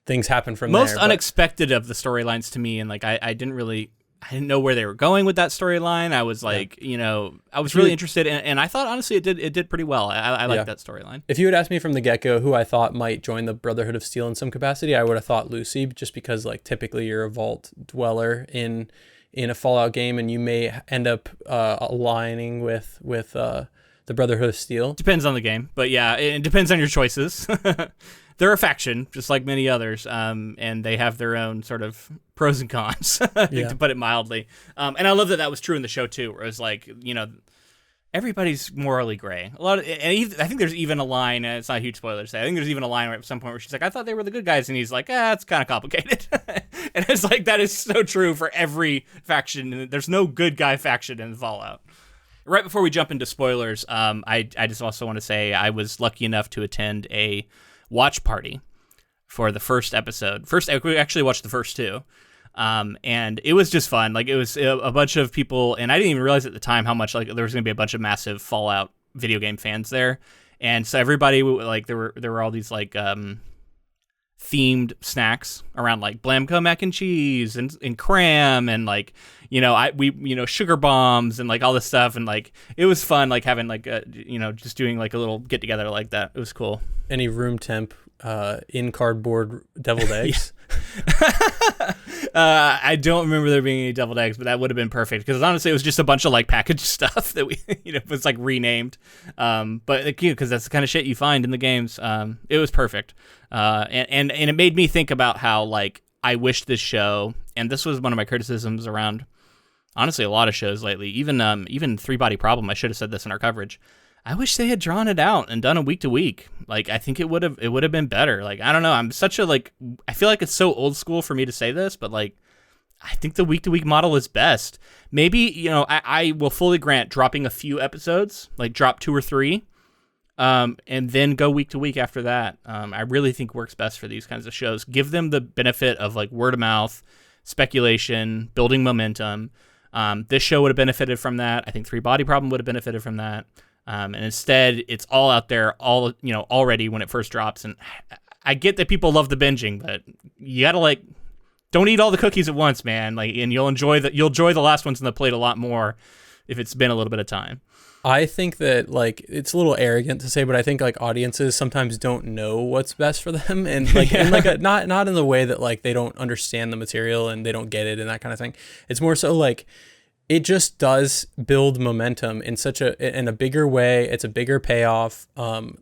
things happen from there. Most unexpected of the storylines to me, and like I didn't know where they were going with that storyline. I was like, I was really interested, and I thought honestly it did pretty well. I liked that storyline. If you had asked me from the get-go who I thought might join the Brotherhood of Steel in some capacity, I would have thought Lucy, just because like typically you're a vault dweller in a Fallout game, and you may end up aligning with the Brotherhood of Steel. Depends on the game, but yeah, it depends on your choices. They're a faction, just like many others, and they have their own sort of pros and cons, to put it mildly. And I love that was true in the show too, where it was like, everybody's morally gray. I think there's even a line, and it's not a huge spoiler to say, I think there's even a line at some point where she's like, I thought they were the good guys, and he's like, it's kind of complicated. And it's like, that is so true for every faction. There's no good guy faction in Fallout. Right before we jump into spoilers, I just also want to say I was lucky enough to attend a watch party for the first episode. We actually watched the first two, and it was just fun. Like, it was a bunch of people, and I didn't even realize at the time how much like there was going to be a bunch of massive Fallout video game fans there, and so everybody like there were all these like themed snacks around like Blamco mac and cheese and cram and like sugar bombs and like all this stuff, and like it was fun like having like just doing like a little get together like that. It was cool. Any room temp in cardboard deviled eggs? I don't remember there being any deviled eggs, but that would have been perfect because honestly it was just a bunch of like packaged stuff that we was like renamed, but like, because that's the kind of shit you find in the games. It was perfect, and it made me think about how like I wish this show, and this was one of my criticisms around honestly a lot of shows lately, even Three Body Problem. I should have said this in our coverage. I wish they had drawn it out and done a week to week. Like, I think it would have been better. Like, I don't know. I'm such a like, I feel like it's so old school for me to say this, but like, I think the week to week model is best. Maybe, I will fully grant dropping a few episodes, like drop 2 or 3, and then go week to week after that. I really think works best for these kinds of shows. Give them the benefit of like word of mouth, speculation, building momentum. This show would have benefited from that. I think Three Body Problem would have benefited from that. And instead, it's all out there, already when it first drops. And I get that people love the binging, but you gotta like, don't eat all the cookies at once, man. Like, and you'll enjoy the last ones in the plate a lot more if it's been a little bit of time. I think that like it's a little arrogant to say, but I think like audiences sometimes don't know what's best for them, and like in like not in the way that like they don't understand the material and they don't get it and that kind of thing. It's more so like, it just does build momentum in a bigger way. It's a bigger payoff.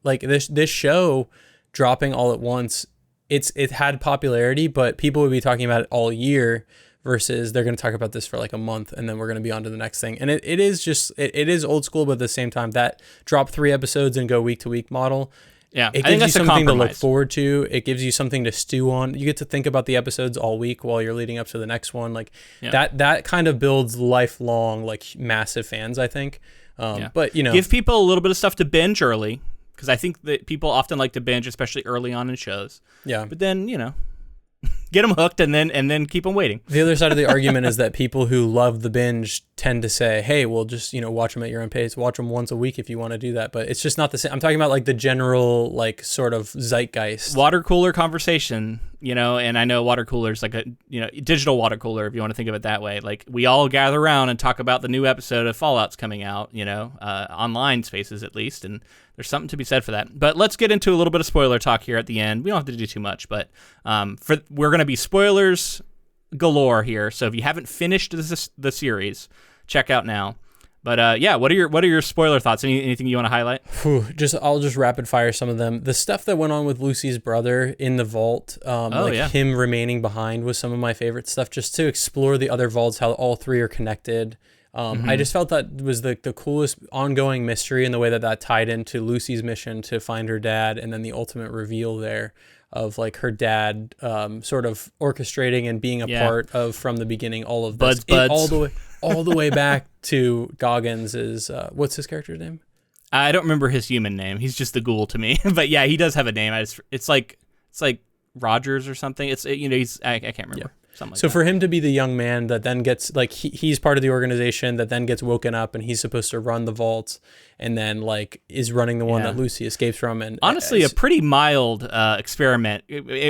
Like this show dropping all at once, it had popularity, but people would be talking about it all year versus they're going to talk about this for like a month and then we're going to be on to the next thing. And it is old school, but at the same time, that drop 3 episodes and go week to week model, yeah, it gives you something to look forward to. It gives you something to stew on. You get to think about the episodes all week while you're leading up to the next one. Like that kind of builds lifelong, like massive fans, I think. But give people a little bit of stuff to binge early, because I think that people often like to binge, especially early on in shows. Yeah. But then, get them hooked and then keep them waiting. The other side of the argument is that people who love the binge tend to say, hey, well, just, watch them at your own pace. Watch them once a week if you want to do that. But it's just not the same. I'm talking about like the general, like sort of zeitgeist. Water cooler conversation. and I know water cooler's like a, digital water cooler, if you want to think of it that way. Like, we all gather around and talk about the new episode of Fallout's coming out, online spaces at least, and there's something to be said for that. But let's get into a little bit of spoiler talk here at the end. We don't have to do too much, but we're going to be spoilers galore here. So if you haven't finished the series, check out now. But what are your spoiler thoughts? Anything you want to highlight? I'll just rapid fire some of them. The stuff that went on with Lucy's brother in the vault, him remaining behind was some of my favorite stuff. Just to explore the other vaults, how all three are connected. I just felt that was the coolest ongoing mystery in the way that tied into Lucy's mission to find her dad, and then the ultimate reveal there of like her dad sort of orchestrating and being a part of from the beginning all of this. Buds. All the way back to Goggins is what's his character's name? I don't remember his human name. He's just the ghoul to me. But yeah, he does have a name. It's like Rogers or something. It's I can't remember. Yeah. Something like so that. For him to be the young man that then gets like he's part of the organization that then gets woken up and he's supposed to run the vaults and then like is running the one that Lucy escapes from, and honestly a pretty mild experiment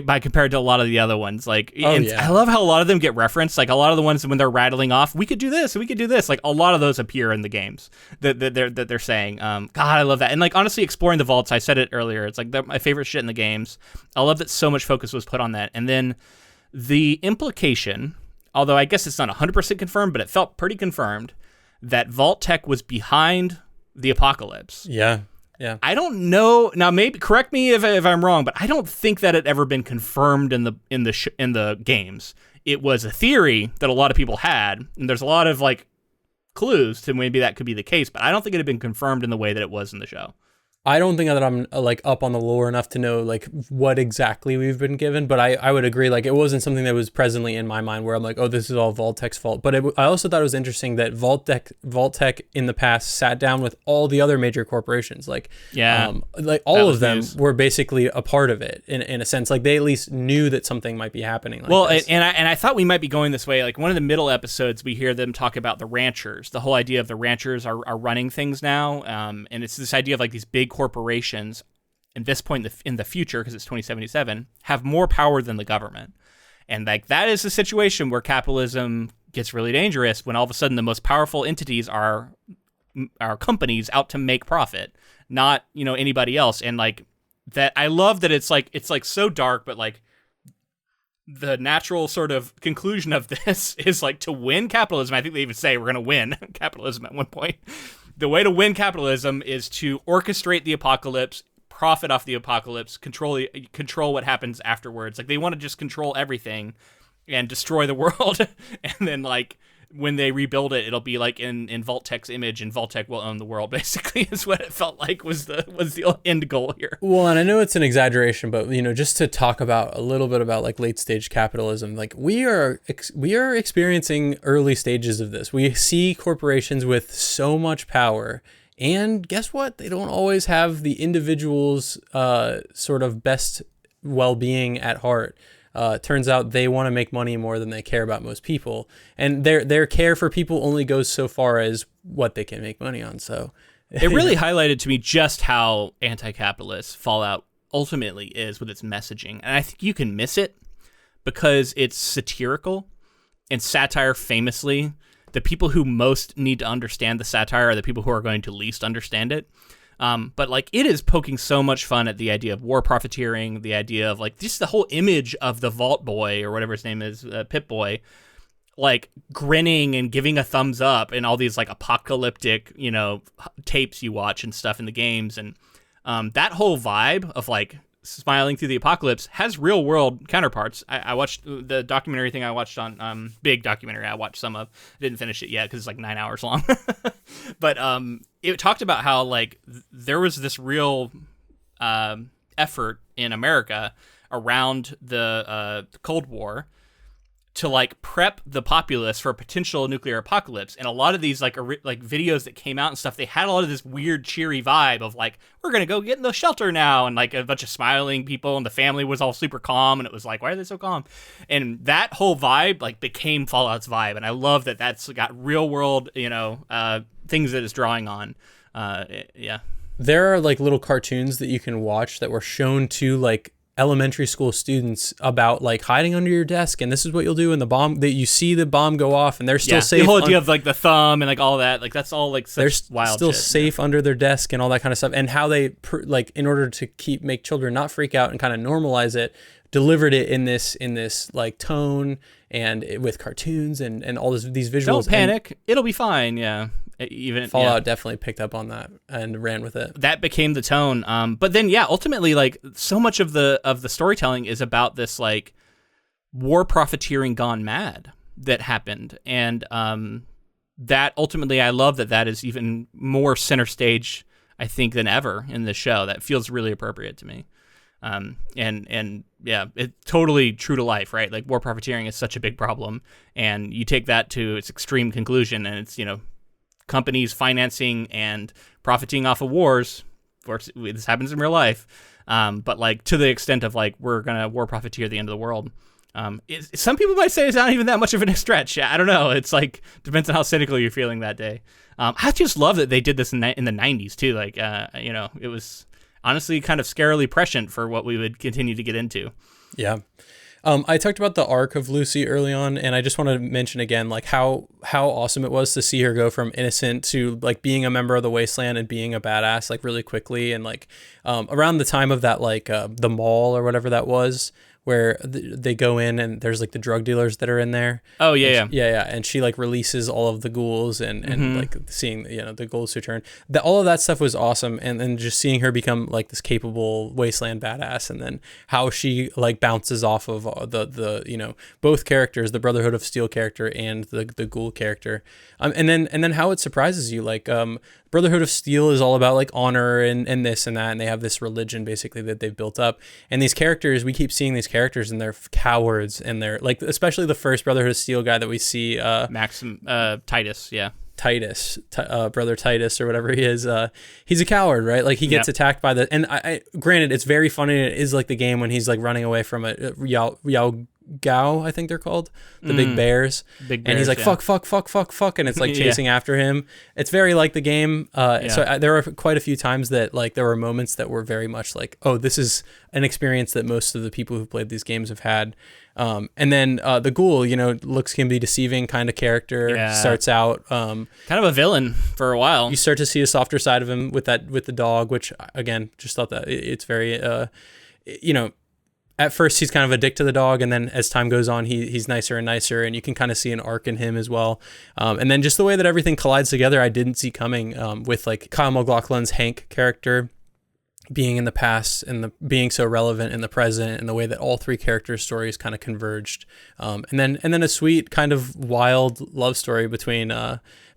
by compared to a lot of the other ones. Like, I love how a lot of them get referenced. Like a lot of the ones when they're rattling off, we could do this, we could do this. Like a lot of those appear in the games that they're saying. God, I love that. And like honestly, exploring the vaults, I said it earlier. It's like my favorite shit in the games. I love that so much focus was put on that, and then. The implication, although I guess it's not 100% confirmed, but it felt pretty confirmed, that Vault Tech was behind the apocalypse. Yeah. I don't know. Now, maybe correct me if I'm wrong, but I don't think that had ever been confirmed in the games. It was a theory that a lot of people had, and there's a lot of like clues to maybe that could be the case, but I don't think it had been confirmed in the way that it was in the show. I don't think that I'm like up on the lore enough to know like what exactly we've been given, but I would agree like it wasn't something that was presently in my mind where I'm like, oh, this is all Vault-Tech's fault. But I also thought it was interesting that Vault-Tech in the past sat down with all the other major corporations, like all of them were basically a part of it in a sense. Like they at least knew that something might be happening. Like this. and I thought we might be going this way. Like one of the middle episodes, we hear them talk about the ranchers. The whole idea of the ranchers are running things now, and it's this idea of like these big corporations at this point in the future, because it's 2077, have more power than the government. And like that is a situation where capitalism gets really dangerous when all of a sudden the most powerful entities are companies out to make profit, not anybody else. And like that, I love that it's like so dark, but like the natural sort of conclusion of this is like to win capitalism. I think they even say we're going to win capitalism at one point. The way to win capitalism is to orchestrate the apocalypse, profit off the apocalypse, control what happens afterwards. Like they want to just control everything and destroy the world. And then like when they rebuild it, it'll be like in Vault-Tech's image, and Vault-Tech will own the world, basically, is what it felt like was the end goal here. Well, and I know it's an exaggeration, but just to talk about a little bit about like late stage capitalism, like we are experiencing early stages of this. We see corporations with so much power, and guess what? They don't always have the individual's sort of best well-being at heart. Turns out they want to make money more than they care about most people, and their care for people only goes so far as what they can make money on. So it really highlighted to me just how anti-capitalist Fallout ultimately is with its messaging, and I think you can miss it because it's satirical, and satire famously, the people who most need to understand the satire are the people who are going to least understand it. But like it is poking so much fun at the idea of war profiteering, the idea of like just the whole image of the Vault Boy or whatever his name is, Pip Boy, like grinning and giving a thumbs up and all these like apocalyptic, tapes you watch and stuff in the games. And that whole vibe of like smiling through the apocalypse has real world counterparts. I watched the documentary thing I watched on big documentary I watched some of. I didn't finish it yet because it's like 9 hours long. But it talked about how like there was this real effort in America around the Cold War to like prep the populace for a potential nuclear apocalypse. And a lot of these like videos that came out and stuff, they had a lot of this weird cheery vibe of like, we're going to go get in the shelter now. And like a bunch of smiling people, and the family was all super calm. And it was like, why are they so calm? And that whole vibe like became Fallout's vibe. And I love that that's got real world, things that it's drawing on. Yeah. There are like little cartoons that you can watch that were shown to like elementary school students about like hiding under your desk, and this is what you'll do, and the bomb that you see the bomb go off, and they're still safe. The whole idea of like the thumb and like all that, like that's all like they're such wild still shit. safe under their desk and all that kind of stuff, and how they like in order to make children not freak out and kind of normalize it, delivered it in this like tone and with cartoons and all these visuals. Don't panic, it'll be fine. Yeah. Even Fallout definitely picked up on that and ran with it. That became the tone. But then ultimately, like so much of the storytelling is about this like war profiteering gone mad that happened, and that ultimately I love that is even more center stage, I think, than ever in the show. That feels really appropriate to me. And yeah, it's totally true to life, right? Like war profiteering is such a big problem, and you take that to its extreme conclusion, and it's companies financing and profiting off of wars. Of course, this happens in real life, but like to the extent of like we're gonna war profiteer the end of the world. Some people might say it's not even that much of a stretch. I don't know. It's like depends on how cynical you're feeling that day. I just love that they did this in the 90s too. Like it was honestly kind of scarily prescient for what we would continue to get into. Yeah. I talked about the arc of Lucy early on, and I just want to mention again, like how awesome it was to see her go from innocent to like being a member of the Wasteland and being a badass like really quickly. And like around the time of that, like the mall or whatever that was, where they go in and there's like the drug dealers that are in there. Oh yeah, yeah. And she like releases all of the ghouls and like seeing the ghouls return. All of that stuff was awesome, and then just seeing her become like this capable Wasteland badass, and then how she like bounces off of the both characters, the Brotherhood of Steel character and the ghoul character, and then how it surprises you, like Brotherhood of Steel is all about like honor and this and that, and they have this religion basically that they've built up. And these characters, we keep seeing these characters and they're cowards, and they're like, especially the first Brotherhood of Steel guy that we see, Titus, yeah. Brother Titus or whatever he is, he's a coward, right? Like he gets attacked by and I granted it's very funny, and it is like the game when he's like running away from a Yao Gao, I think they're called, the big bears, and he's like fuck, and it's like chasing after him. It's very like the game. So there were quite a few times that like there were moments that were very much like, oh, this is an experience that most of the people who played these games have had. And then the ghoul, looks can be deceiving kind of character. Starts out kind of a villain for a while. You start to see a softer side of him with the dog, which again, just thought that it's very at first he's kind of a dick to the dog, and then as time goes on, he's nicer and nicer, and you can kind of see an arc in him as well. And then just the way that everything collides together, I didn't see coming, with like Kyle MacLachlan's Hank character being in the past and being so relevant in the present, and the way that all three characters' stories kind of converged. And then a sweet kind of wild love story between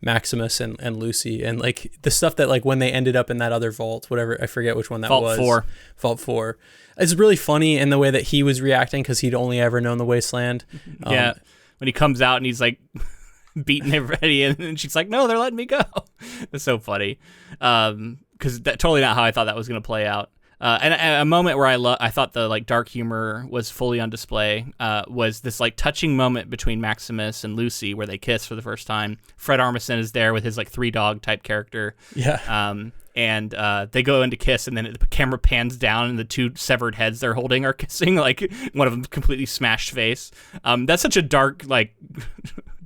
Maximus and Lucy, and like the stuff that like when they ended up in that other vault, whatever, I forget which one that was. Vault 4. It's really funny in the way that he was reacting, because he'd only ever known the Wasteland. When he comes out and he's like beating everybody, and she's like, "No, they're letting me go." It's so funny, because that's totally not how I thought that was going to play out. And a moment where I thought the like dark humor was fully on display was this like touching moment between Maximus and Lucy where they kiss for the first time. Fred Armisen is there with his like 3-dog type character. Yeah. And they go in to kiss, and then the camera pans down, and the two severed heads they're holding are kissing, like one of them completely smashed face. That's such a dark, like,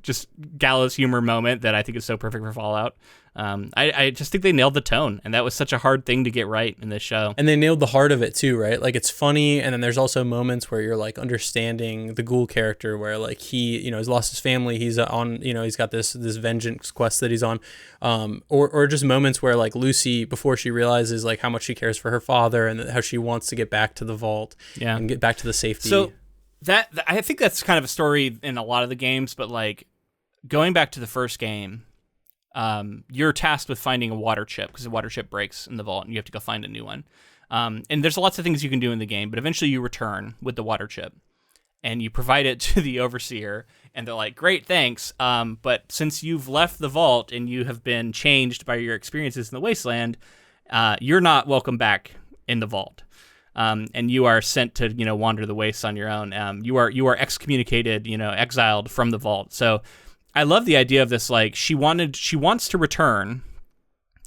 just gallows humor moment that I think is so perfect for Fallout. I just think they nailed the tone, and that was such a hard thing to get right in this show. And they nailed the heart of it too, right? Like it's funny, and then there's also moments where you're like understanding the ghoul character, where like he, has lost his family, he's on, he's got this vengeance quest that he's on, or just moments where like Lucy, before she realizes like how much she cares for her father and how she wants to get back to the vault, and get back to the safety. So that I think that's kind of a story in a lot of the games, but like going back to the first game. You're tasked with finding a water chip, because the water chip breaks in the vault and you have to go find a new one. And there's lots of things you can do in the game, but eventually you return with the water chip and you provide it to the overseer, and they're like, "Great, thanks. But since you've left the vault and you have been changed by your experiences in the Wasteland, you're not welcome back in the vault. And you are sent to, wander the wastes on your own. You are excommunicated, exiled from the vault." So I love the idea of this, like, she wants to return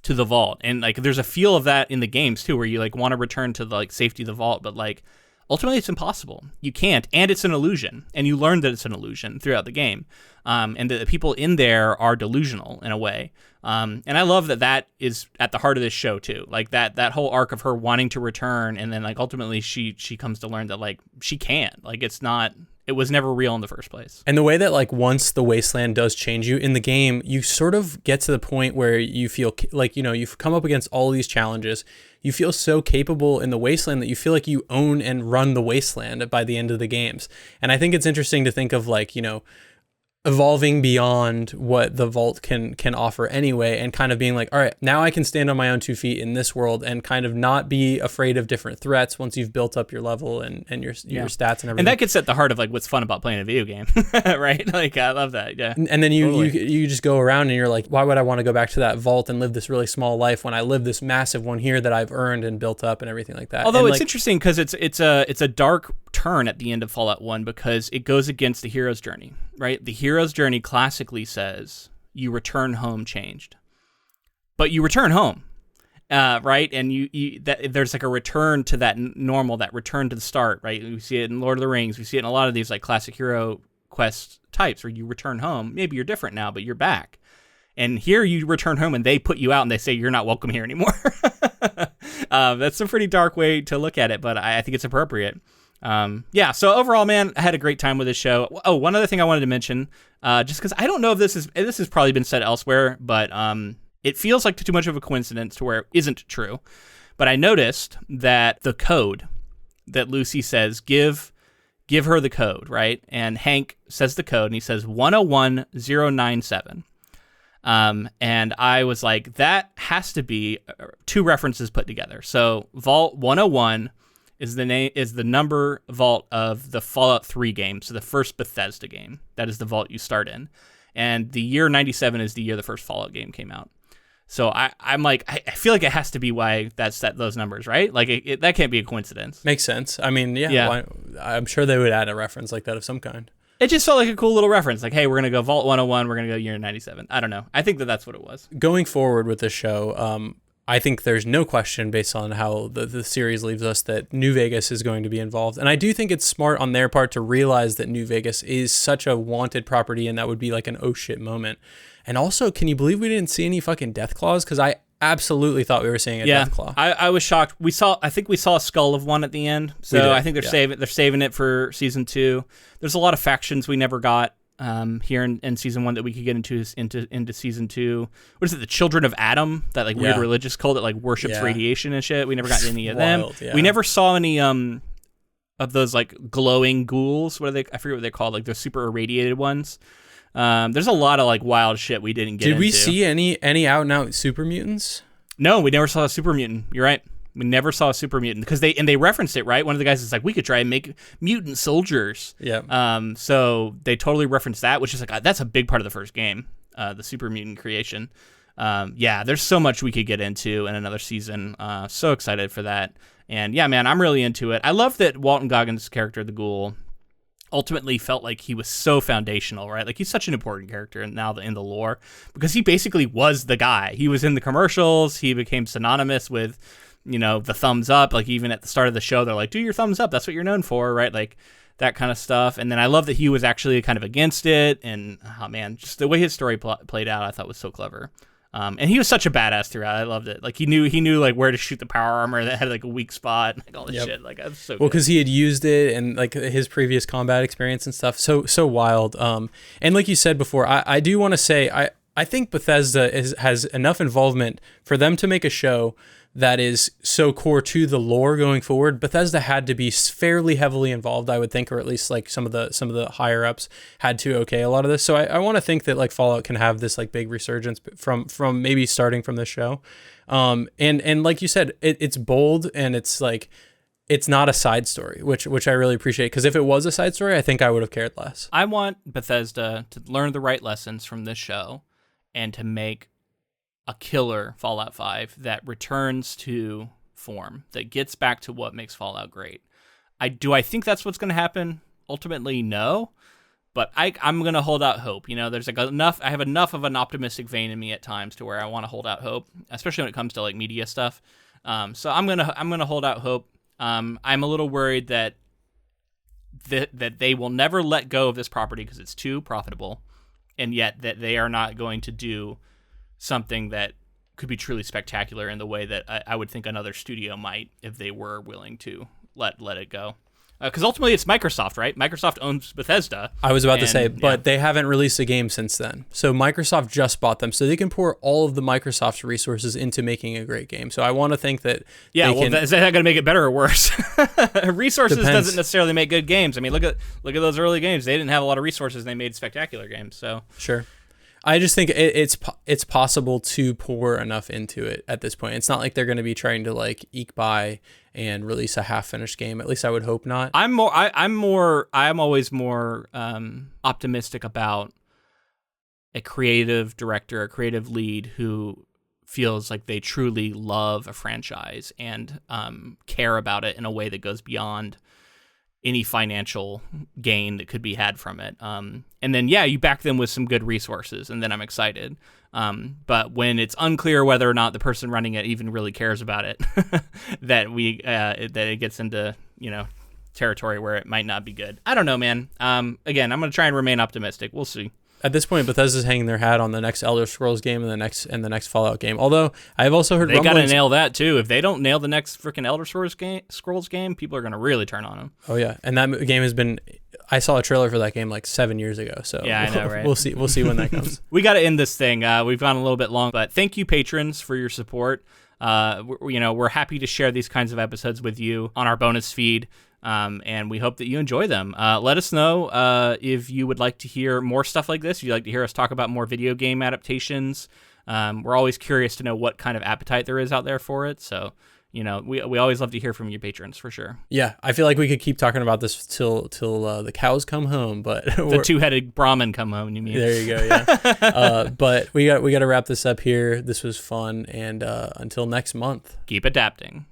to the vault, and like there's a feel of that in the games too, where you like want to return to the like safety of the vault, but like ultimately it's impossible. You can't, and it's an illusion, and you learn that it's an illusion throughout the game, and that the people in there are delusional in a way. And I love that is at the heart of this show too. Like that whole arc of her wanting to return, and then like ultimately she comes to learn that like she can't. Like it was never real in the first place. And the way that like once the wasteland does change you in the game, you sort of get to the point where you feel like, you've come up against all these challenges. You feel so capable in the wasteland that you feel like you own and run the wasteland by the end of the games. And I think it's interesting to think of like, evolving beyond what the vault can offer anyway, and kind of being like, all right, now I can stand on my own 2 feet in this world and kind of not be afraid of different threats once you've built up your level and your stats and everything. And that gets at the heart of like what's fun about playing a video game, right? Like I love that. Yeah. And then you just go around and you're like, why would I want to go back to that vault and live this really small life when I live this massive one here that I've earned and built up and everything like that? Although and it's interesting because it's a dark turn at the end of Fallout 1 because it goes against the hero's journey, right? The hero's journey classically says you return home changed, but you return home, right? And there's like a return to that normal, that return to the start, right? We see it in Lord of the Rings. We see it in a lot of these like classic hero quest types where you return home. Maybe you're different now, but you're back. And here you return home and they put you out and they say you're not welcome here anymore. That's a pretty dark way to look at it, but I think it's appropriate. So overall, man, I had a great time with this show. Oh, one other thing I wanted to mention, just because I don't know if this has probably been said elsewhere, but it feels like too much of a coincidence to where it isn't true. But I noticed that the code that Lucy says, give her the code, right? And Hank says the code, and he says 101097. And I was like, that has to be 2 references put together. So Vault 101 is the number vault of the Fallout 3 game, so the first Bethesda game. That is the vault you start in. And the year 97 is the year the first Fallout game came out. So I'm like, I feel like it has to be why that's those numbers, right? Like that can't be a coincidence. Makes sense. I mean, yeah. I'm sure they would add a reference like that of some kind. It just felt like a cool little reference. Like, hey, we're going to go Vault 101, we're going to go year 97. I don't know. I think that's what it was. Going forward with this show, I think there's no question based on how the series leaves us that New Vegas is going to be involved. And I do think it's smart on their part to realize that New Vegas is such a wanted property, and that would be like an oh shit moment. And also, can you believe we didn't see any fucking death claws? Because I absolutely thought we were seeing a death claw. I was shocked. I think we saw a skull of one at the end. So I think they're saving it for season 2. There's a lot of factions we never got here in season 1 that we could get into season 2. What is it? The Children of Adam, that like weird religious cult that like worships radiation and shit. We never got any of them. We never saw any of those like glowing ghouls. What are they? I forget what they're called. Like the super irradiated ones. There's a lot of like wild shit we didn't get into. Did we see any out and out super mutants? No, we never saw a super mutant. You're right. We never saw a super mutant because they referenced it, right? One of the guys is like, we could try and make mutant soldiers. Yeah. So they totally referenced that, which is like that's a big part of the first game, the super mutant creation. There's so much we could get into in another season. So excited for that. And yeah, man, I'm really into it. I love that Walton Goggins' character, the Ghoul, ultimately felt like he was so foundational, right? Like he's such an important character now in the lore because he basically was the guy. He was in the commercials. He became synonymous with, the thumbs up. Like even at the start of the show, they're like, do your thumbs up. That's what you're known for, right? Like that kind of stuff. And then I love that he was actually kind of against it. And oh man, just the way his story played out, I thought was so clever. And he was such a badass throughout. I loved it. Like he knew like where to shoot the power armor that had like a weak spot, like all this shit. Like that's so well, good. because he had used it and like his previous combat experience and stuff. So wild. And like you said before, I do want to say I think Bethesda has enough involvement for them to make a show that is so core to the lore going forward. Bethesda had to be fairly heavily involved, I would think, or at least like some of the higher ups had to okay a lot of this. So I want to think that like Fallout can have this like big resurgence from maybe starting from this show. And like you said, it's bold and it's like it's not a side story, which I really appreciate, because if it was a side story, I think I would have cared less. I want Bethesda to learn the right lessons from this show and to make a killer Fallout 5 that returns to form, that gets back to what makes Fallout great. I think that's what's going to happen? Ultimately, no. But I'm going to hold out hope. There's like I have enough of an optimistic vein in me at times to where I want to hold out hope, especially when it comes to like media stuff. So I'm going to hold out hope. I'm a little worried that they will never let go of this property because it's too profitable, and yet that they are not going to do something that could be truly spectacular in the way that I would think another studio might if they were willing to let it go. Because ultimately it's Microsoft, right? Microsoft owns Bethesda. I was about to say, but they haven't released a game since then. So Microsoft just bought them, so they can pour all of the Microsoft's resources into making a great game. So I want to think that is that going to make it better or worse? Resources Depends. doesn't necessarily make good games. I mean, look at those early games. They didn't have a lot of resources, and they made spectacular games. So sure. I just think it's possible to pour enough into it at this point. It's not like they're going to be trying to like eke by and release a half-finished game. At least I would hope not. I'm always more optimistic about a creative director, a creative lead who feels like they truly love a franchise and care about it in a way that goes beyond any financial gain that could be had from it. And then, you back them with some good resources, and then I'm excited. But when it's unclear whether or not the person running it even really cares about it, that it gets into, territory where it might not be good. I don't know, man. Again, I'm going to try and remain optimistic. We'll see. At this point, Bethesda's hanging their hat on the next Elder Scrolls game and the next Fallout game. Although I've also heard they got to nail that too. If they don't nail the next freaking Elder Scrolls game, people are going to really turn on them. Oh yeah, and that game has been. I saw a trailer for that game like 7 years ago. So yeah, I know, right? We'll see when that comes. We got to end this thing. We've gone a little bit long, but thank you, patrons, for your support. We're happy to share these kinds of episodes with you on our bonus feed. And we hope that you enjoy them. Let us know if you would like to hear more stuff like this. If you'd like to hear us talk about more video game adaptations. We're always curious to know what kind of appetite there is out there for it. So, we always love to hear from you patrons for sure. Yeah, I feel like we could keep talking about this till the cows come home, but the two-headed Brahmin come home. You mean? There you go. Yeah. But we got to wrap this up here. This was fun, and until next month, keep adapting.